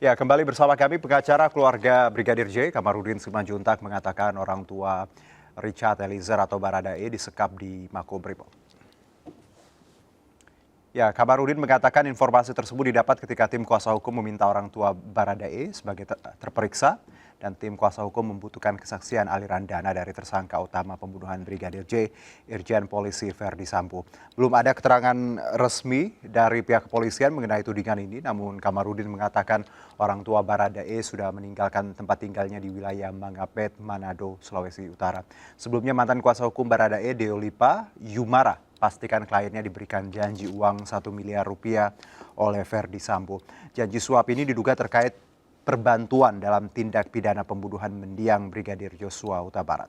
Ya, kembali bersama kami pengacara keluarga Brigadir J, Kamarudin Simanjuntak mengatakan orang tua Richard Eliezer atau Baradae disekap di Makobrimob. Ya, Kamarudin mengatakan informasi tersebut didapat ketika tim kuasa hukum meminta orang tua Baradae sebagai terperiksa dan tim kuasa hukum membutuhkan kesaksian aliran dana dari tersangka utama pembunuhan Brigadir J, Irjen Polisi Verdi Sambo. Belum ada keterangan resmi dari pihak kepolisian mengenai tudingan ini, namun Kamarudin mengatakan orang tua Baradae sudah meninggalkan tempat tinggalnya di wilayah Mangapet, Manado, Sulawesi Utara. Sebelumnya mantan kuasa hukum Baradae, Deolipa Yumara, pastikan kliennya diberikan janji uang 1 miliar rupiah oleh Verdi Sambo. Janji suap ini diduga terkait perbantuan dalam tindak pidana pembunuhan mendiang Brigadir Joshua Huta Barat.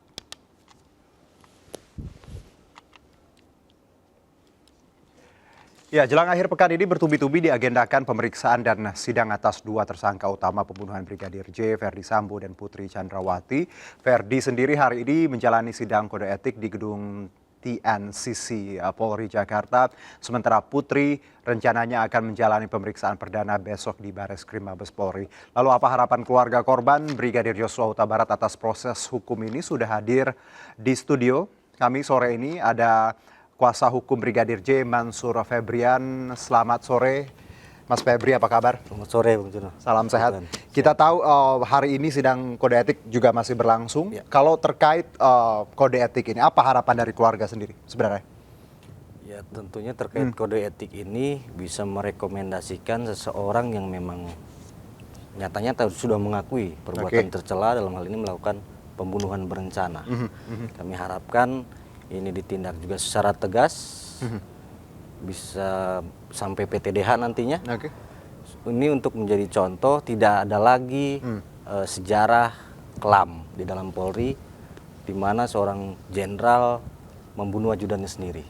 Ya, jelang akhir pekan ini bertubi-tubi diagendakan pemeriksaan dan sidang atas dua tersangka utama pembunuhan Brigadir J, Verdi Sambo dan Putri Chandrawati. Verdi sendiri hari ini menjalani sidang kode etik di gedung TNCC Polri Jakarta, sementara Putri rencananya akan menjalani pemeriksaan perdana besok di Bareskrim Mabes Polri. Lalu apa harapan keluarga korban Brigadir Joshua Huta Barat atas proses hukum ini? Sudah hadir di studio kami sore ini ada kuasa hukum Brigadir J, Mansur Febrian. Selamat sore Mas Febri, apa kabar? Selamat sore Bung Jono. Salam sehat. Kita tahu hari ini sidang kode etik juga masih berlangsung. Ya. Kalau terkait kode etik ini, apa harapan dari keluarga sendiri sebenarnya? Ya, tentunya terkait kode etik ini bisa merekomendasikan seseorang yang memang nyata-nyata sudah mengakui perbuatan tercela dalam hal ini melakukan pembunuhan berencana. Kami harapkan ini ditindak juga secara tegas, bisa sampai PTDH nantinya. Ini untuk menjadi contoh, tidak ada lagi sejarah kelam di dalam Polri di mana seorang jenderal membunuh ajudannya sendiri.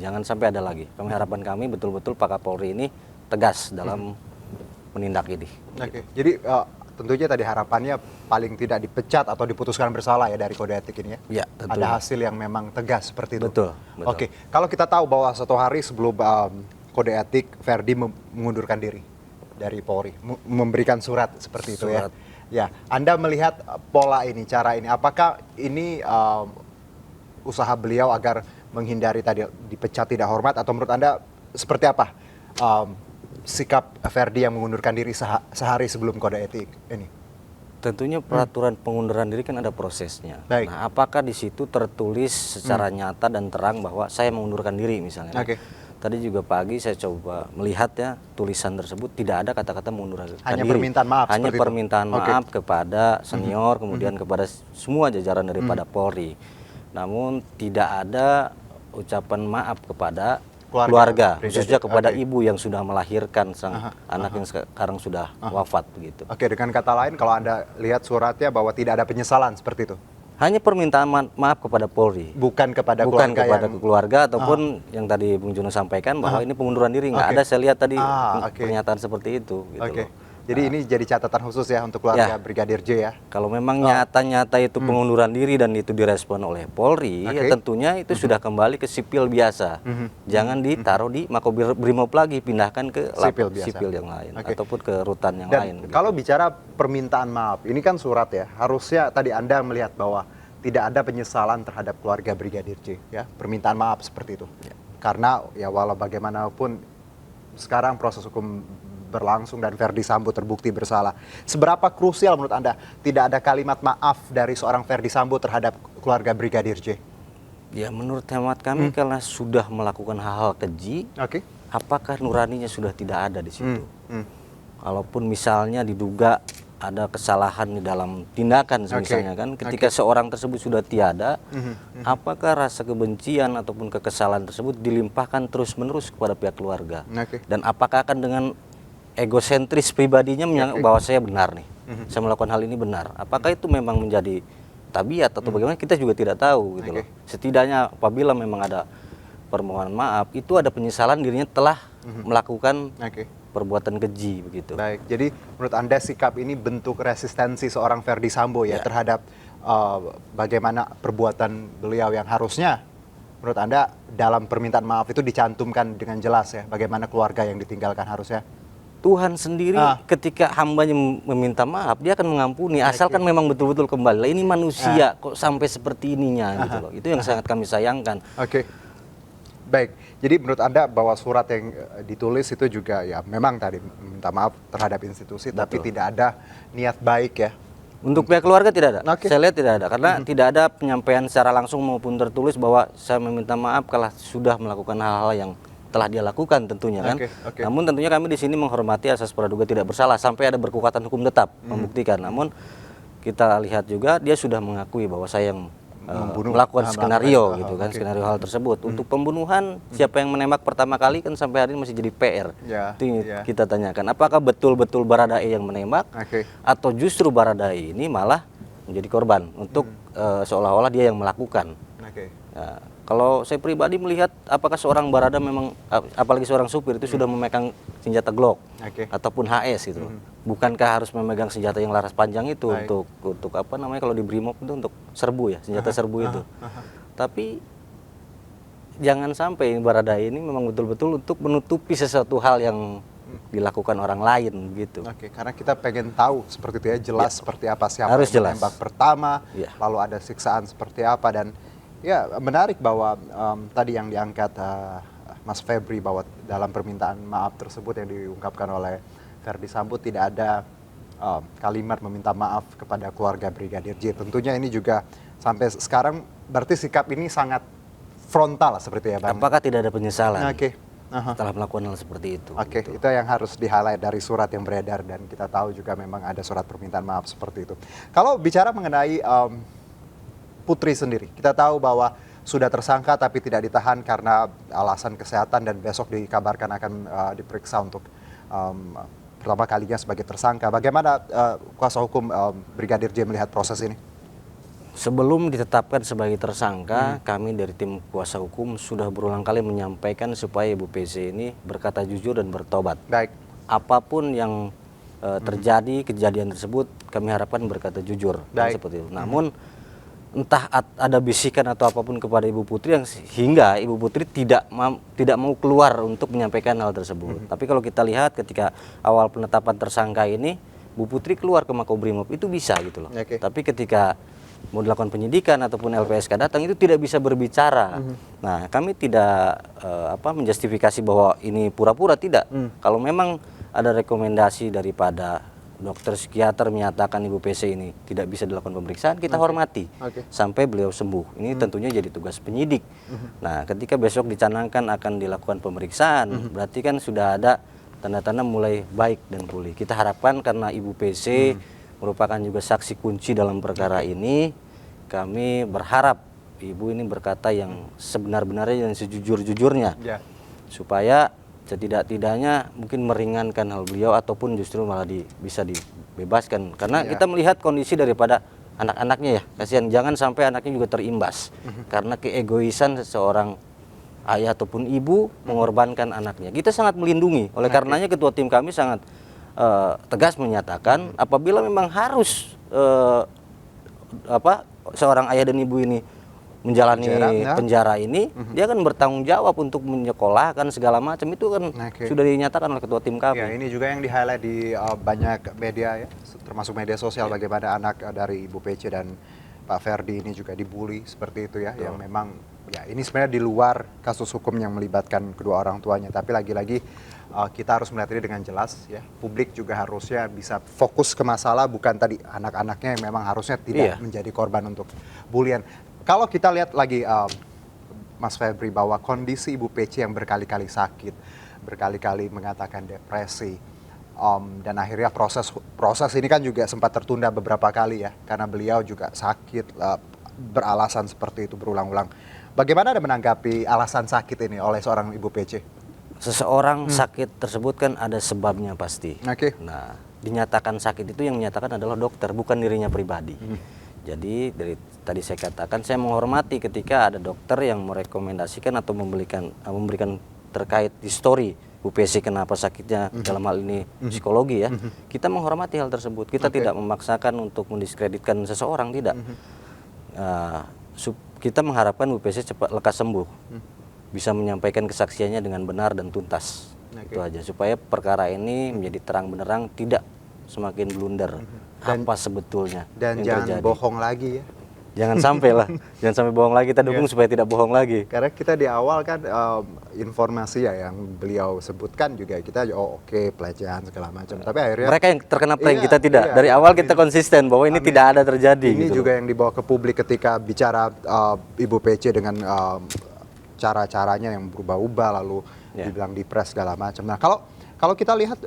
Jangan sampai ada lagi. Harapan kami betul-betul Pak Kapolri ini tegas dalam menindak ini. Jadi tentunya tadi harapannya paling tidak dipecat atau diputuskan bersalah ya dari kode etik ini ya. Ya, tentunya. Ada hasil yang memang tegas seperti itu. Betul. Oke, kalau kita tahu bahwa satu hari sebelum kode etik Verdi mengundurkan diri dari Polri, memberikan surat seperti itu ya. Ya, Anda melihat pola ini, cara ini, apakah ini usaha beliau agar menghindari tadi dipecat tidak hormat, atau menurut Anda seperti apa sikap Verdi yang mengundurkan diri sehari sebelum kode etik ini? Tentunya peraturan pengunduran diri kan ada prosesnya. Baik. Nah, apakah di situ tertulis secara nyata dan terang bahwa saya mengundurkan diri misalnya? Tadi juga pagi saya coba melihat ya, tulisan tersebut tidak ada kata-kata mengundurkan diri. Hanya permintaan maaf. Hanya permintaan maaf kepada senior, kemudian kepada semua jajaran daripada Polri. Namun tidak ada ucapan maaf kepada keluarga, khususnya kepada ibu yang sudah melahirkan sang anak yang sekarang sudah wafat begitu. Oke, dengan kata lain kalau Anda lihat suratnya bahwa tidak ada penyesalan seperti itu. Hanya permintaan maaf kepada Polri. Bukan kepada keluarga ataupun yang tadi Bung Jono sampaikan bahwa ini pengunduran diri, nggak ada saya lihat tadi pernyataan seperti itu gitu loh. Jadi ini jadi catatan khusus ya untuk keluarga Brigadir J ya. Kalau memang nyata-nyata itu pengunduran diri dan itu direspon oleh Polri, ya tentunya itu sudah kembali ke sipil biasa. Jangan ditaruh di Makobrimob lagi, pindahkan ke sipil yang lain ataupun ke rutan yang lain. Kalau bicara permintaan maaf, ini kan surat ya. Harusnya tadi Anda melihat bahwa tidak ada penyesalan terhadap keluarga Brigadir J ya. Permintaan maaf seperti itu. Karena ya walau bagaimanapun sekarang proses hukum berlangsung dan Verdi Sambo terbukti bersalah. Seberapa krusial menurut Anda tidak ada kalimat maaf dari seorang Verdi Sambo terhadap keluarga Brigadir J? Ya, menurut hemat kami karena sudah melakukan hal-hal keji, apakah nuraninya sudah tidak ada di situ? Kalaupun misalnya diduga ada kesalahan di dalam tindakan misalnya kan, ketika seorang tersebut sudah tiada, apakah rasa kebencian ataupun kekesalan tersebut dilimpahkan terus-menerus kepada pihak keluarga? Dan apakah akan dengan egosentris pribadinya menganggap bahwa saya benar nih, saya melakukan hal ini benar? Apakah itu memang menjadi tabiat atau bagaimana, kita juga tidak tahu gitu loh. Setidaknya apabila memang ada permohonan maaf, itu ada penyesalan dirinya telah melakukan perbuatan keji begitu. Baik, jadi menurut Anda sikap ini bentuk resistensi seorang Verdi Sambo ya terhadap bagaimana perbuatan beliau yang harusnya menurut Anda dalam permintaan maaf itu dicantumkan dengan jelas ya bagaimana keluarga yang ditinggalkan harusnya? Tuhan sendiri ketika hambanya meminta maaf, dia akan mengampuni asalkan memang betul-betul kembali. Lah, ini manusia kok sampai seperti ininya gitu loh. Itu yang sangat kami sayangkan. Oke. Baik. Jadi menurut Anda bahwa surat yang ditulis itu juga ya memang tadi minta maaf terhadap institusi, tapi tidak ada niat baik ya. Untuk pihak keluarga tidak ada. Saya lihat tidak ada, karena tidak ada penyampaian secara langsung maupun tertulis bahwa saya meminta maaf kalau sudah melakukan hal-hal yang telah dia lakukan tentunya kan. Namun tentunya kami di sini menghormati asas praduga tidak bersalah sampai ada berkekuatan hukum tetap membuktikan. Namun kita lihat juga dia sudah mengakui bahwa saya yang melakukan skenario gitu kan, skenario hal tersebut. Untuk pembunuhan siapa yang menembak pertama kali kan sampai hari ini masih jadi PR. Itu kita tanyakan, apakah betul-betul Baradae yang menembak atau justru Baradae ini malah menjadi korban untuk seolah-olah dia yang melakukan. Nah, kalau saya pribadi melihat apakah seorang Barada memang, apalagi seorang supir itu sudah memegang senjata Glock ataupun HS gitu. Bukankah harus memegang senjata yang laras panjang itu untuk apa namanya kalau di Brimob itu untuk serbu ya, senjata serbu itu. Tapi jangan sampai Barada ini memang betul-betul untuk menutupi sesuatu hal yang dilakukan orang lain gitu. Karena kita pengen tahu seperti itu ya, jelas seperti apa siapa harus yang menembak pertama, lalu ada siksaan seperti apa. Dan ya menarik bahwa tadi yang diangkat Mas Febri bahwa dalam permintaan maaf tersebut yang diungkapkan oleh Ferdy Sambo tidak ada kalimat meminta maaf kepada keluarga Brigadir J. Tentunya ini juga sampai sekarang berarti sikap ini sangat frontal seperti ya Bang. Apakah tidak ada penyesalan setelah melakukan hal seperti itu? Itu yang harus di-highlight dari surat yang beredar, dan kita tahu juga memang ada surat permintaan maaf seperti itu. Kalau bicara mengenai Putri sendiri, kita tahu bahwa sudah tersangka tapi tidak ditahan karena alasan kesehatan dan besok dikabarkan akan diperiksa untuk pertama kalinya sebagai tersangka. Bagaimana kuasa hukum Brigadir J melihat proses ini? Sebelum ditetapkan sebagai tersangka, kami dari tim kuasa hukum sudah berulang kali menyampaikan supaya Ibu PC ini berkata jujur dan bertobat. Apapun yang terjadi kejadian tersebut, kami harapkan berkata jujur. Seperti itu. Namun entah ada bisikan atau apapun kepada Ibu Putri yang hingga Ibu Putri tidak mau keluar untuk menyampaikan hal tersebut. Tapi kalau kita lihat ketika awal penetapan tersangka ini, Bu Putri keluar ke Makobrimob itu bisa gitu loh. Tapi ketika mau dilakukan penyidikan ataupun LPSK datang itu tidak bisa berbicara. Nah, kami tidak menjustifikasi bahwa ini pura-pura, tidak. Kalau memang ada rekomendasi daripada dokter psikiater menyatakan Ibu PC ini tidak bisa dilakukan pemeriksaan, kita hormati sampai beliau sembuh. Ini tentunya jadi tugas penyidik. Nah, ketika besok dicanangkan akan dilakukan pemeriksaan, berarti kan sudah ada tanda-tanda mulai baik dan pulih. Kita harapkan karena Ibu PC merupakan juga saksi kunci dalam perkara ini, kami berharap Ibu ini berkata yang sebenar-benarnya dan sejujur-jujurnya, supaya setidak-tidaknya mungkin meringankan hal beliau ataupun justru malah bisa dibebaskan. Karena kita melihat kondisi daripada anak-anaknya ya, kasihan, jangan sampai anaknya juga terimbas karena keegoisan seseorang ayah ataupun ibu mengorbankan anaknya. Kita sangat melindungi, oleh karenanya ketua tim kami sangat tegas menyatakan apabila memang harus seorang ayah dan ibu ini menjalani penjara ini, dia akan bertanggung jawab untuk menyekolahkan segala macam, itu kan sudah dinyatakan oleh ketua tim kami. Ya, ini juga yang di-highlight di banyak media ya, termasuk media sosial, bagaimana anak dari Ibu PC dan Pak Ferdy ini juga dibully seperti itu ya, yang memang ya ini sebenarnya di luar kasus hukum yang melibatkan kedua orang tuanya, tapi lagi-lagi kita harus melihat ini dengan jelas ya. Publik juga harusnya bisa fokus ke masalah, bukan tadi anak-anaknya yang memang harusnya tidak menjadi korban untuk bulian. Kalau kita lihat lagi Mas Febri bahwa kondisi Ibu PC yang berkali-kali sakit, berkali-kali mengatakan depresi, dan akhirnya proses ini kan juga sempat tertunda beberapa kali ya, karena beliau juga sakit, beralasan seperti itu berulang-ulang. Bagaimana Anda menanggapi alasan sakit ini oleh seorang Ibu PC? Seseorang sakit tersebut kan ada sebabnya pasti. Nah, dinyatakan sakit itu yang menyatakan adalah dokter, bukan dirinya pribadi. Jadi dari tadi saya katakan, saya menghormati ketika ada dokter yang merekomendasikan atau memberikan terkait histori Bu PC kenapa sakitnya, dalam hal ini psikologi ya. Kita menghormati hal tersebut. Kita tidak memaksakan untuk mendiskreditkan seseorang, tidak. Kita mengharapkan Bu PC cepat lekas sembuh, bisa menyampaikan kesaksiannya dengan benar dan tuntas. Itu aja supaya perkara ini menjadi terang benderang, tidak semakin blunder apa sebetulnya dan yang jangan terjadi. bohong lagi ya. Jangan sampai lah, jangan sampai bohong lagi. Kita dukung supaya tidak bohong lagi. Karena kita di awal kan informasi ya yang beliau sebutkan juga kita oke, pelecehan segala macam. Tapi akhirnya Mereka yang terkena prank, iya, kita tidak. iya, Dari awal kita konsisten bahwa ini tidak ada terjadi. ini gitu juga loh. yang dibawa ke publik ketika bicara Ibu PC dengan cara-caranya yang berubah-ubah lalu dibilang di press segala macam. Nah, kalau kita lihat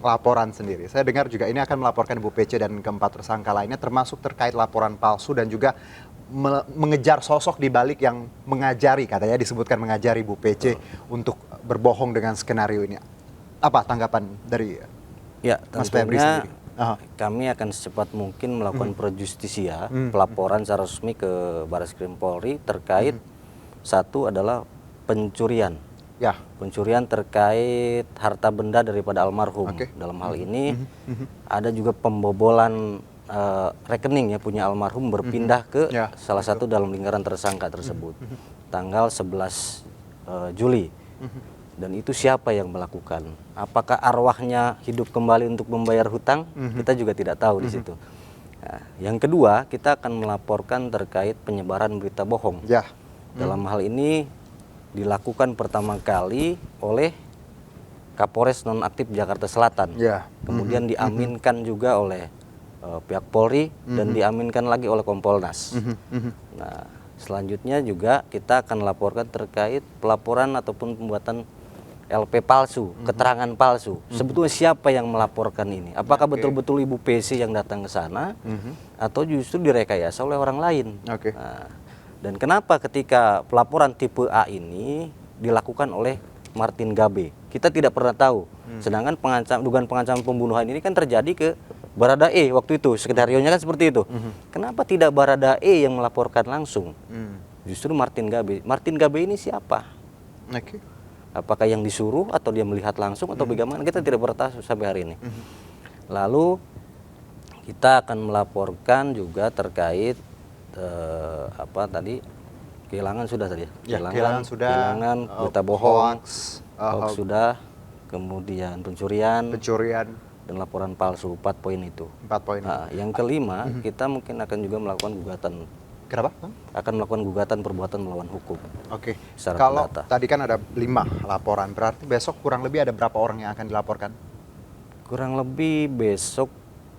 laporan sendiri, saya dengar juga ini akan melaporkan Ibu PC dan keempat tersangka lainnya termasuk terkait laporan palsu dan juga mengejar sosok di balik yang mengajari, katanya disebutkan mengajari Ibu PC untuk berbohong dengan skenario ini. Apa tanggapan dari Mas Febri tentunya sendiri? kami akan secepat mungkin melakukan projustisia, pelaporan secara resmi ke Barreskrim Polri terkait satu adalah pencurian. Ya. Pencurian terkait harta benda daripada almarhum. Dalam hal ini ada juga pembobolan rekening ya punya almarhum berpindah ke salah satu dalam lingkaran tersangka tersebut. Tanggal 11 Juli. Dan itu siapa yang melakukan? Apakah arwahnya hidup kembali untuk membayar hutang? Kita juga tidak tahu di situ. Nah, yang kedua, kita akan melaporkan terkait penyebaran berita bohong. Ya. Dalam hal ini dilakukan pertama kali oleh Kapolres Nonaktif Jakarta Selatan. Kemudian diaminkan juga oleh pihak Polri dan diaminkan lagi oleh Kompolnas. Nah, selanjutnya juga kita akan laporkan terkait pelaporan ataupun pembuatan LP palsu, keterangan palsu. Sebetulnya siapa yang melaporkan ini? Apakah betul-betul Ibu PC yang datang ke sana atau justru direkayasa oleh orang lain? Nah, dan kenapa ketika pelaporan tipe A ini dilakukan oleh Martin Gabe? Kita tidak pernah tahu. Sedangkan dugaan pengancaman pembunuhan ini kan terjadi ke Baradae waktu itu. Skenarionya kan seperti itu. Kenapa tidak Baradae yang melaporkan langsung? Justru Martin Gabe. Martin Gabe ini siapa? Apakah yang disuruh atau dia melihat langsung atau bagaimana? Kita tidak pernah tahu sampai hari ini. Lalu kita akan melaporkan juga terkait apa tadi, kehilangan sudah tadi ya, kehilangan berita bohong, hoax sudah, kemudian pencurian dan laporan palsu. 4 poin itu. 4 poin. Nah, yang kelima kita mungkin akan juga melakukan gugatan. Kenapa? Akan melakukan gugatan perbuatan melawan hukum. Kalau tadi kan ada 5 laporan, berarti besok kurang lebih ada berapa orang yang akan dilaporkan? Kurang lebih besok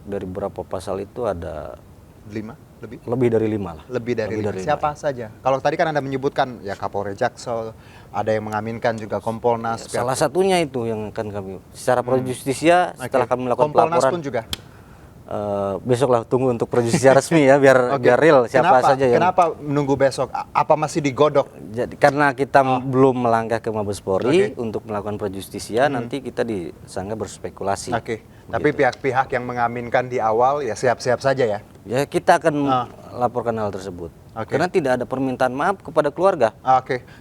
dari berapa pasal itu ada 5? Lebih dari 5 lah. Lebih dari 5. Siapa saja? Kalau tadi kan Anda menyebutkan ya Kapolres Jaksel, ada yang mengaminkan juga Kompolnas. Salah satunya itu yang akan kami secara projustisia setelah kami melakukan Kompolnas pelaporan. pun juga. Besoklah tunggu untuk projustisia resmi ya biar real siapa saja yang. Kenapa menunggu besok? Apa masih digodok? Jadi karena kita belum melangkah ke Mabes Polri untuk melakukan projustisia, nanti kita disangka berspekulasi. Tapi pihak-pihak yang mengaminkan di awal ya siap-siap saja ya. Ya kita akan laporkan hal tersebut. Karena tidak ada permintaan maaf kepada keluarga.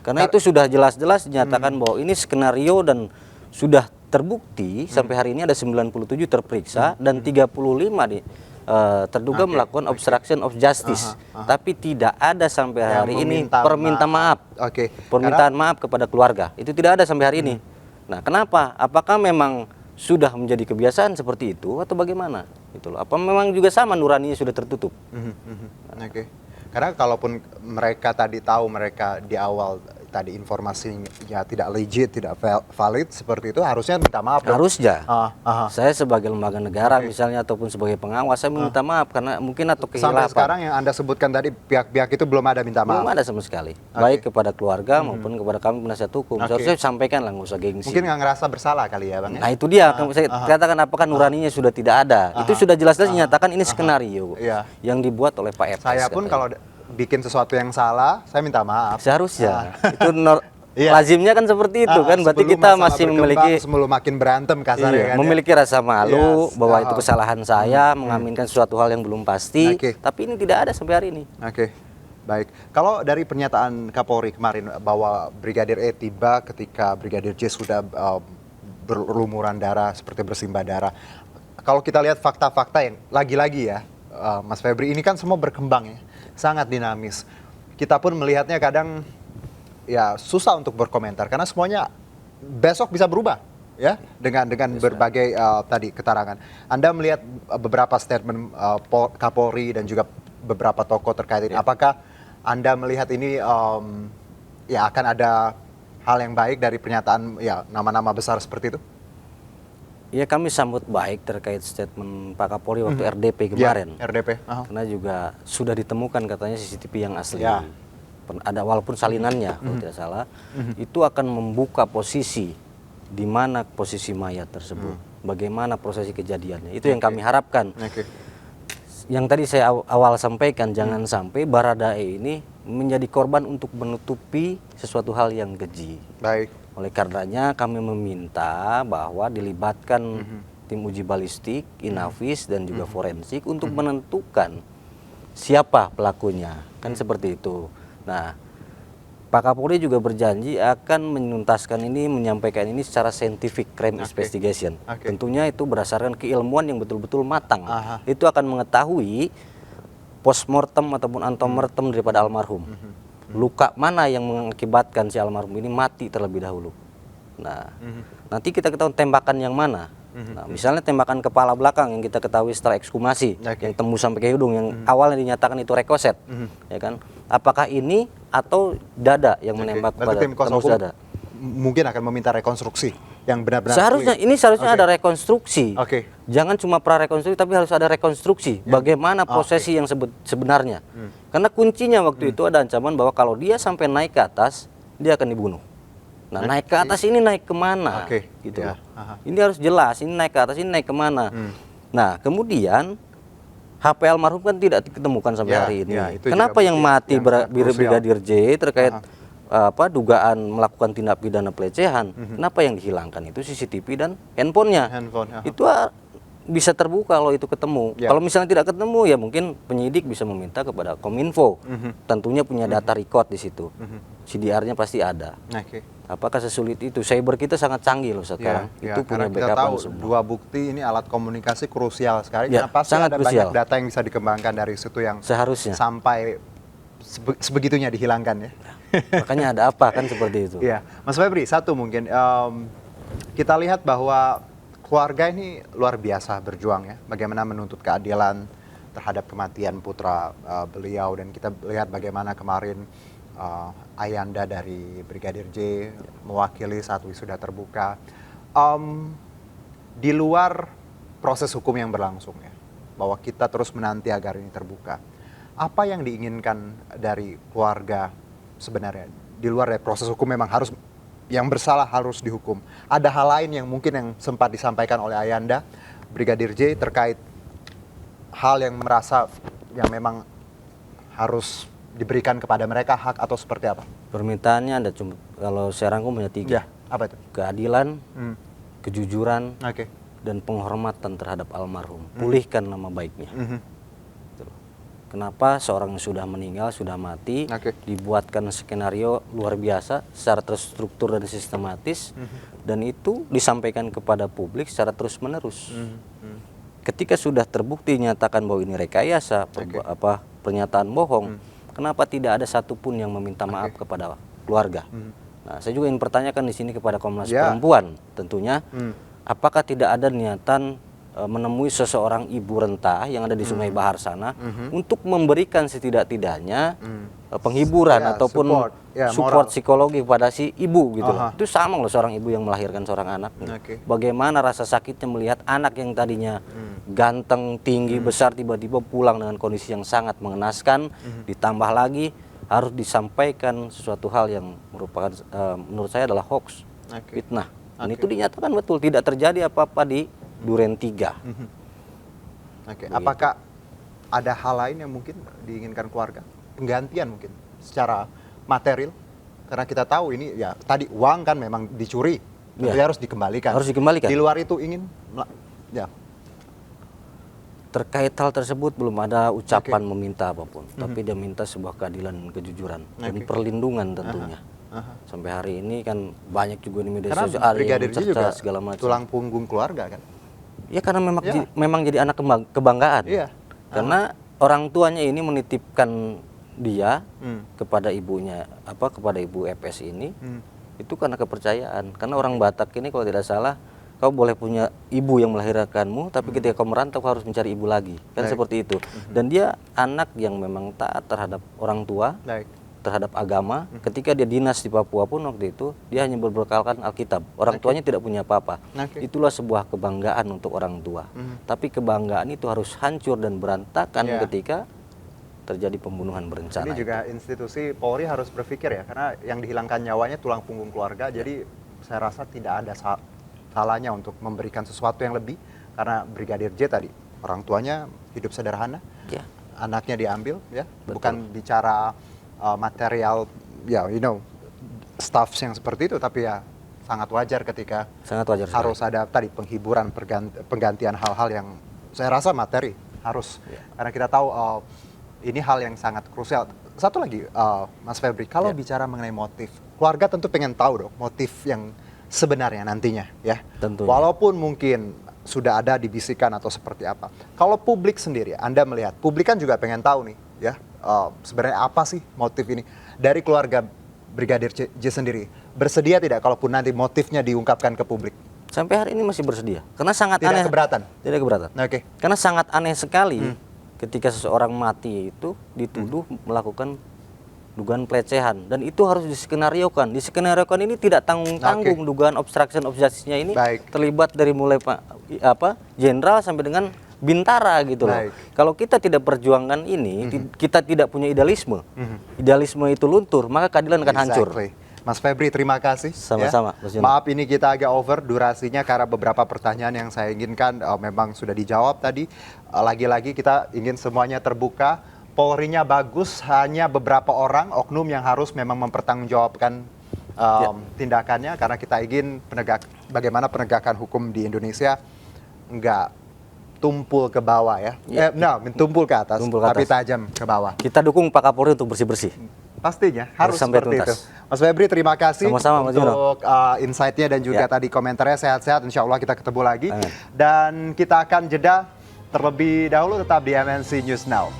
Karena itu sudah jelas-jelas dinyatakan bahwa ini skenario dan sudah terbukti sampai hari ini ada 97 terperiksa dan 35 terduga melakukan obstruction of justice. Tapi tidak ada sampai hari ini permintaan maaf. Permintaan maaf kepada keluarga. Itu tidak ada sampai hari ini. Nah, kenapa? Apakah memang sudah menjadi kebiasaan seperti itu atau bagaimana? Gitu loh. Apa memang juga sama nuraninya sudah tertutup? Karena kalaupun mereka tadi tahu mereka di awal tadi informasinya tidak legit, tidak valid seperti itu, harusnya minta maaf dong. Harusnya. Saya sebagai lembaga negara misalnya ataupun sebagai pengawas saya meminta maaf karena mungkin atau kehilapan. Sampai sekarang yang Anda sebutkan tadi pihak-pihak itu belum ada minta maaf. Belum ada sama sekali. Baik kepada keluarga maupun kepada kami penasihat hukum. Seharusnya sampaikan lah, nggak usah gengsi. Mungkin nggak ngerasa bersalah kali ya, Bang. Nah, itu dia. Saya katakan apakah nuraninya sudah tidak ada. Itu sudah jelas-jelas dinyatakan ini skenario yang dibuat oleh Pak FS. Saya pun kalau bikin sesuatu yang salah, saya minta maaf. Seharusnya. Itu lazimnya kan seperti itu kan. Berarti kita masih memiliki sebelum makin berantem kasar ya kan. Memiliki rasa malu bahwa itu kesalahan saya, mengaminkan suatu hal yang belum pasti. Tapi ini tidak ada sampai hari ini. Baik. Kalau dari pernyataan Kapolri kemarin bahwa Brigadir E tiba ketika Brigadir J sudah berlumuran darah seperti bersimbah darah. Kalau kita lihat fakta-fakta yang lagi-lagi ya, Mas Febri, ini kan semua berkembang ya. Sangat dinamis. Kita pun melihatnya kadang ya susah untuk berkomentar karena semuanya besok bisa berubah ya dengan berbagai tadi keterangan. Anda melihat beberapa statement Kapolri dan juga beberapa tokoh terkait ini. Apakah Anda melihat ini ya akan ada hal yang baik dari pernyataan ya nama-nama besar seperti itu? Ya, kami sambut baik terkait statement Pak Kapolri waktu RDP kemarin. Ya, RDP. Karena juga sudah ditemukan katanya CCTV yang asli. Ya. Ada walaupun salinannya kalau tidak salah, itu akan membuka posisi di mana posisi mayat tersebut, bagaimana prosesi kejadiannya. Itu yang kami harapkan. Yang tadi saya awal sampaikan, jangan sampai Baradae ini menjadi korban untuk menutupi sesuatu hal yang keji. Baik. Oleh karenanya kami meminta bahwa dilibatkan tim uji balistik, Inavis dan juga forensik untuk menentukan siapa pelakunya. Kan seperti itu. Nah, Pak Kapolri juga berjanji akan menuntaskan ini, menyampaikan ini secara scientific crime investigation. Tentunya itu berdasarkan keilmuan yang betul-betul matang. Itu akan mengetahui postmortem ataupun antemortem daripada almarhum. Luka mana yang mengakibatkan si almarhum ini mati terlebih dahulu. Nah, nanti kita ketahui tembakan yang mana. Nah, misalnya tembakan kepala belakang yang kita ketahui setelah ekshumasi, yang tembus sampai ke hidung, yang awalnya dinyatakan itu rekoset, ya kan? Apakah ini atau dada yang menembak kepada tembus dada? Mungkin akan meminta rekonstruksi yang benar-benar. Seharusnya ada rekonstruksi. Jangan cuma prarekonstruksi, tapi harus ada rekonstruksi. Bagaimana prosesi yang sebenarnya? Karena kuncinya waktu itu ada ancaman bahwa kalau dia sampai naik ke atas, dia akan dibunuh. Nah, naik ke atas ini naik kemana? Gitu. Ini harus jelas, ini naik ke atas, ini naik kemana? Nah, kemudian HP almarhum kan tidak diketemukan sampai hari ini. Kenapa yang mati Brigadir J terkait dugaan melakukan tindak pidana pelecehan? Kenapa yang dihilangkan itu CCTV dan handphonenya? Itu bisa terbuka kalau itu ketemu. Kalau misalnya tidak ketemu, ya mungkin penyidik bisa meminta kepada Kominfo. Tentunya punya data record di situ. CDR-nya pasti ada. Apakah sesulit itu? Cyber kita sangat canggih loh sekarang. Itu punya backup semua. Dua bukti ini alat komunikasi krusial sekali. Ya, karena pasti sangat ada krusial. banyak data yang bisa dikembangkan dari situ yang seharusnya sampai sebegitunya dihilangkan ya. Makanya ada apa kan seperti itu. Iya, Mas Febri, satu mungkin kita lihat bahwa keluarga ini luar biasa berjuang ya, bagaimana menuntut keadilan terhadap kematian putra beliau, dan kita lihat bagaimana kemarin ayanda dari Brigadir J mewakili saat wisuda terbuka. Di luar proses hukum yang berlangsung ya, bahwa kita terus menanti agar ini terbuka. Apa yang diinginkan dari keluarga sebenarnya? Di luar dari proses hukum memang harus, yang bersalah harus dihukum. Ada hal lain yang mungkin yang sempat disampaikan oleh ayanda Brigadir J terkait hal yang merasa yang memang harus diberikan kepada mereka hak atau seperti apa? Permintaannya ada cuma, kalau saya rangkum punya 3. Ya, apa itu? Keadilan, kejujuran, dan penghormatan terhadap almarhum. Pulihkan nama baiknya. Kenapa seorang yang sudah meninggal, sudah mati, dibuatkan skenario luar biasa secara terstruktur dan sistematis, dan itu disampaikan kepada publik secara terus-menerus. Ketika sudah terbukti nyatakan bahwa ini rekayasa, pernyataan bohong, kenapa tidak ada satupun yang meminta maaf kepada keluarga? Nah, saya juga ingin pertanyakan di sini kepada Komnas Perempuan, tentunya, apakah tidak ada niatan menemui seseorang ibu renta yang ada di Sungai Bahar sana untuk memberikan setidak-tidaknya penghiburan ataupun support psikologi kepada si ibu gitu loh. Itu sama loh seorang ibu yang melahirkan seorang anak. Bagaimana rasa sakitnya melihat anak yang tadinya ganteng, tinggi, besar, tiba-tiba pulang dengan kondisi yang sangat mengenaskan, ditambah lagi harus disampaikan sesuatu hal yang merupakan menurut saya adalah hoax, fitnah. Dan itu dinyatakan betul tidak terjadi apa-apa di Duren 3. Apakah ada hal lain yang mungkin diinginkan keluarga? Penggantian mungkin secara material? Karena kita tahu ini ya tadi uang kan memang dicuri, tentunya harus dikembalikan. Harus dikembalikan. Di luar itu ingin ya. Terkait hal tersebut belum ada ucapan meminta apapun, tapi dia minta sebuah keadilan dan kejujuran dan perlindungan tentunya. Sampai hari ini kan banyak juga di media sosial ada yang mencerca segala macam. Tulang punggung keluarga kan? Ya karena memang jadi anak kebanggaan. Karena orang tuanya ini menitipkan dia kepada ibunya, kepada ibu EPS ini, Itu karena kepercayaan. Karena orang Batak ini kalau tidak salah, kau boleh punya ibu yang melahirkanmu, tapi ketika kau merantau kau harus mencari ibu lagi. Kan seperti itu. Dan dia anak yang memang taat terhadap orang tua, terhadap agama. Ketika dia dinas di Papua pun waktu itu, dia hanya berbekalkan Alkitab. Orang tuanya tidak punya apa-apa. Itulah sebuah kebanggaan untuk orang tua. Tapi kebanggaan itu harus hancur dan berantakan ketika terjadi pembunuhan berencana. Ini juga institusi Polri harus berpikir ya, karena yang dihilangkan nyawanya tulang punggung keluarga. Jadi saya rasa tidak ada salahnya untuk memberikan sesuatu yang lebih, karena Brigadir J tadi orang tuanya hidup sederhana, anaknya diambil, ya, bukan bicara material, ya, stuff yang seperti itu, tapi ya sangat wajar ketika harus ada tadi penghiburan, penggantian hal-hal yang saya rasa materi harus, karena kita tahu ini hal yang sangat krusial. Satu lagi, Mas Febri, kalau bicara mengenai motif, keluarga tentu pengen tahu dong motif yang sebenarnya nantinya, ya. Tentunya. Walaupun mungkin sudah ada dibisikkan atau seperti apa. Kalau publik sendiri, Anda melihat, publik kan juga pengen tahu nih, ya, sebenarnya apa sih motif ini dari keluarga Brigadir J sendiri. Bersedia tidak kalaupun nanti motifnya diungkapkan ke publik? Sampai hari ini masih bersedia, karena sangat tidak aneh. Keberatan? Tidak keberatan. Oke. Karena sangat aneh sekali ketika seseorang mati itu dituduh melakukan dugaan pelecehan, dan itu harus diskenariokan. Diskenariokan ini tidak tanggung-tanggung. Dugaan obstruction of justice-nya ini terlibat dari mulai jenderal sampai dengan bintara gitu loh. Kalau kita tidak perjuangkan ini, kita tidak punya idealisme. Idealisme itu luntur, maka keadilan akan hancur. Mas Febri, terima kasih. Sama-sama. Ya. Maaf ini kita agak over durasinya karena beberapa pertanyaan yang saya inginkan memang sudah dijawab tadi. Lagi-lagi kita ingin semuanya terbuka. Polrinya bagus, hanya beberapa orang oknum yang harus memang mempertanggungjawabkan tindakannya, karena kita ingin bagaimana penegakan hukum di Indonesia enggak tumpul ke bawah, ya. Tumpul ke atas, tapi tajam ke bawah. Kita dukung Pak Kapolri untuk bersih-bersih. Pastinya harus seperti itu. Mas Febri, terima kasih untuk insight-nya dan juga tadi komentarnya. Sehat-sehat, insya Allah kita ketemu lagi. Dan kita akan jeda terlebih dahulu, tetap di MNC News Now.